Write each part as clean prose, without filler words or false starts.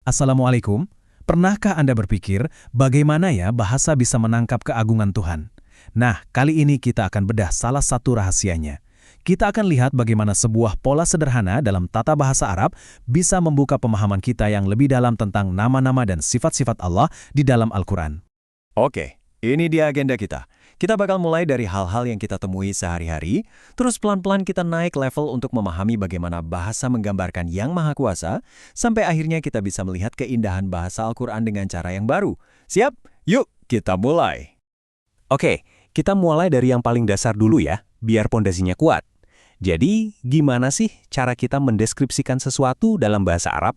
Assalamualaikum. Pernahkah Anda berpikir bagaimana ya bahasa bisa menangkap keagungan Tuhan? Nah, kali ini kita akan bedah salah satu rahasianya. Kita akan lihat bagaimana sebuah pola sederhana dalam tata bahasa Arab bisa membuka pemahaman kita yang lebih dalam tentang nama-nama dan sifat-sifat Allah di dalam Al-Quran. Oke, ini dia agenda kita. Kita bakal mulai dari hal-hal yang kita temui sehari-hari, terus pelan-pelan kita naik level untuk memahami bagaimana bahasa menggambarkan Yang Maha Kuasa, sampai akhirnya kita bisa melihat keindahan bahasa Al-Quran dengan cara yang baru. Siap? Yuk, kita mulai. Oke, kita mulai dari yang paling dasar dulu ya, biar pondasinya kuat. Jadi, gimana sih cara kita mendeskripsikan sesuatu dalam bahasa Arab?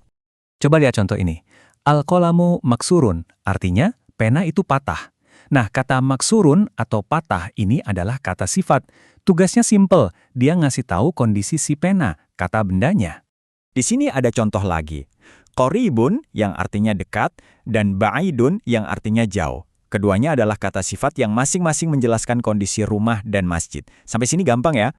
Coba lihat contoh ini. Al-qalamu maksurun, artinya pena itu patah. Nah, kata maksurun atau patah ini adalah kata sifat. Tugasnya simple, dia ngasih tahu kondisi si pena, kata bendanya. Di sini ada contoh lagi. Qoribun yang artinya dekat dan ba'idun yang artinya jauh. Keduanya adalah kata sifat yang masing-masing menjelaskan kondisi rumah dan masjid. Sampai sini gampang ya?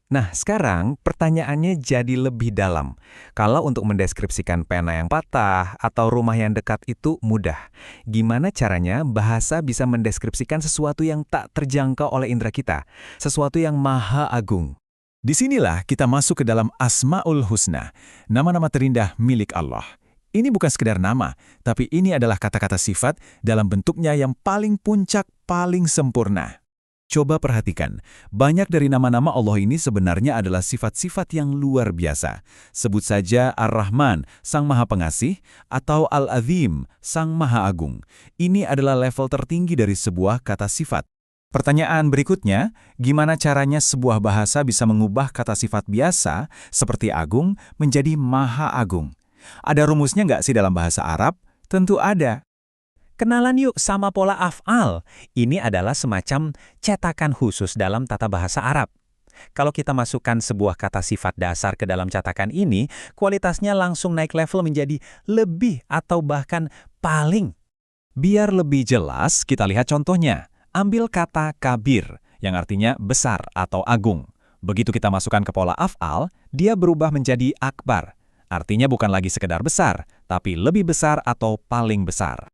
Nah, sekarang pertanyaannya jadi lebih dalam. Kalau untuk mendeskripsikan pena yang patah atau rumah yang dekat itu mudah. Gimana caranya bahasa bisa mendeskripsikan sesuatu yang tak terjangkau oleh indera kita? Sesuatu yang maha agung. Disinilah kita masuk ke dalam Asma'ul Husna, nama-nama terindah milik Allah. Ini bukan sekedar nama, tapi ini adalah kata-kata sifat dalam bentuknya yang paling puncak, paling sempurna. Coba perhatikan, banyak dari nama-nama Allah ini sebenarnya adalah sifat-sifat yang luar biasa. Sebut saja Ar-Rahman, Sang Maha Pengasih, atau Al-Azim, Sang Maha Agung. Ini adalah level tertinggi dari sebuah kata sifat. Pertanyaan berikutnya, gimana caranya sebuah bahasa bisa mengubah kata sifat biasa, seperti agung, menjadi maha agung? Ada rumusnya nggak sih dalam bahasa Arab? Tentu ada. Kenalan yuk sama pola af'al. Ini adalah semacam cetakan khusus dalam tata bahasa Arab. Kalau kita masukkan sebuah kata sifat dasar ke dalam cetakan ini, kualitasnya langsung naik level menjadi lebih atau bahkan paling. Biar lebih jelas, kita lihat contohnya. Ambil kata kabir, yang artinya besar atau agung. Begitu kita masukkan ke pola af'al, dia berubah menjadi akbar. Artinya bukan lagi sekedar besar, tapi lebih besar atau paling besar.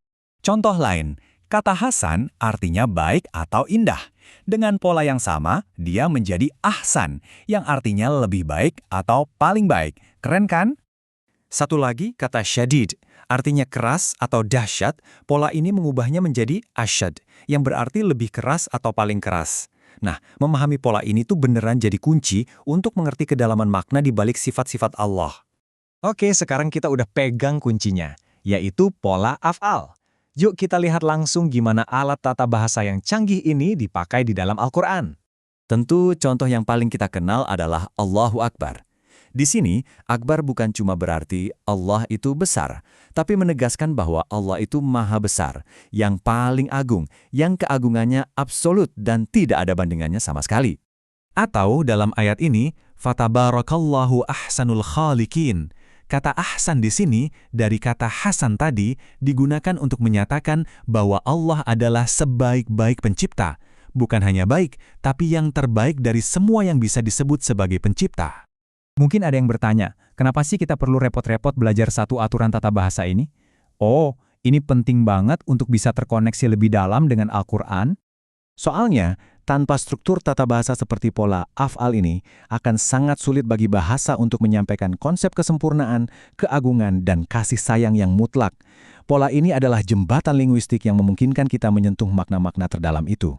Contoh lain, kata Hasan artinya baik atau indah. Dengan pola yang sama, dia menjadi ahsan, yang artinya lebih baik atau paling baik. Keren kan? Satu lagi, kata syadid, artinya keras atau dahsyat. Pola ini mengubahnya menjadi asyad, yang berarti lebih keras atau paling keras. Nah, memahami pola ini tuh beneran jadi kunci untuk mengerti kedalaman makna di balik sifat-sifat Allah. Oke, sekarang kita udah pegang kuncinya, yaitu pola af'al. Yuk kita lihat langsung gimana alat tata bahasa yang canggih ini dipakai di dalam Al-Quran. Tentu contoh yang paling kita kenal adalah Allahu Akbar. Di sini, Akbar bukan cuma berarti Allah itu besar, tapi menegaskan bahwa Allah itu maha besar, yang paling agung, yang keagungannya absolut dan tidak ada bandingannya sama sekali. Atau dalam ayat ini, Fatabarakallahu ahsanul khaliqin. Kata ahsan di sini, dari kata hasan tadi, digunakan untuk menyatakan bahwa Allah adalah sebaik-baik pencipta. Bukan hanya baik, tapi yang terbaik dari semua yang bisa disebut sebagai pencipta. Mungkin ada yang bertanya, kenapa sih kita perlu repot-repot belajar satu aturan tata bahasa ini? Oh, ini penting banget untuk bisa terkoneksi lebih dalam dengan Al-Quran. Soalnya, tanpa struktur tata bahasa seperti pola af'al ini, akan sangat sulit bagi bahasa untuk menyampaikan konsep kesempurnaan, keagungan, dan kasih sayang yang mutlak. Pola ini adalah jembatan linguistik yang memungkinkan kita menyentuh makna-makna terdalam itu.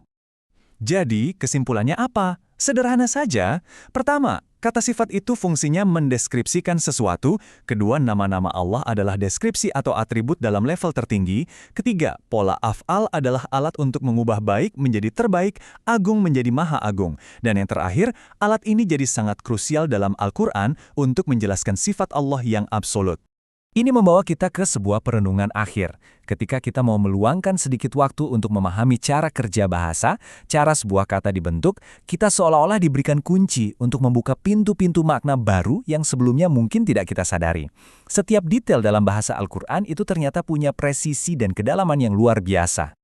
Jadi, kesimpulannya apa? Sederhana saja. Pertama, kata sifat itu fungsinya mendeskripsikan sesuatu. Kedua, nama-nama Allah adalah deskripsi atau atribut dalam level tertinggi. Ketiga, pola af'al adalah alat untuk mengubah baik menjadi terbaik, agung menjadi maha agung. Dan yang terakhir, alat ini jadi sangat krusial dalam Al-Quran untuk menjelaskan sifat Allah yang absolut. Ini membawa kita ke sebuah perenungan akhir. Ketika kita mau meluangkan sedikit waktu untuk memahami cara kerja bahasa, cara sebuah kata dibentuk, kita seolah-olah diberikan kunci untuk membuka pintu-pintu makna baru yang sebelumnya mungkin tidak kita sadari. Setiap detail dalam bahasa Al-Quran itu ternyata punya presisi dan kedalaman yang luar biasa.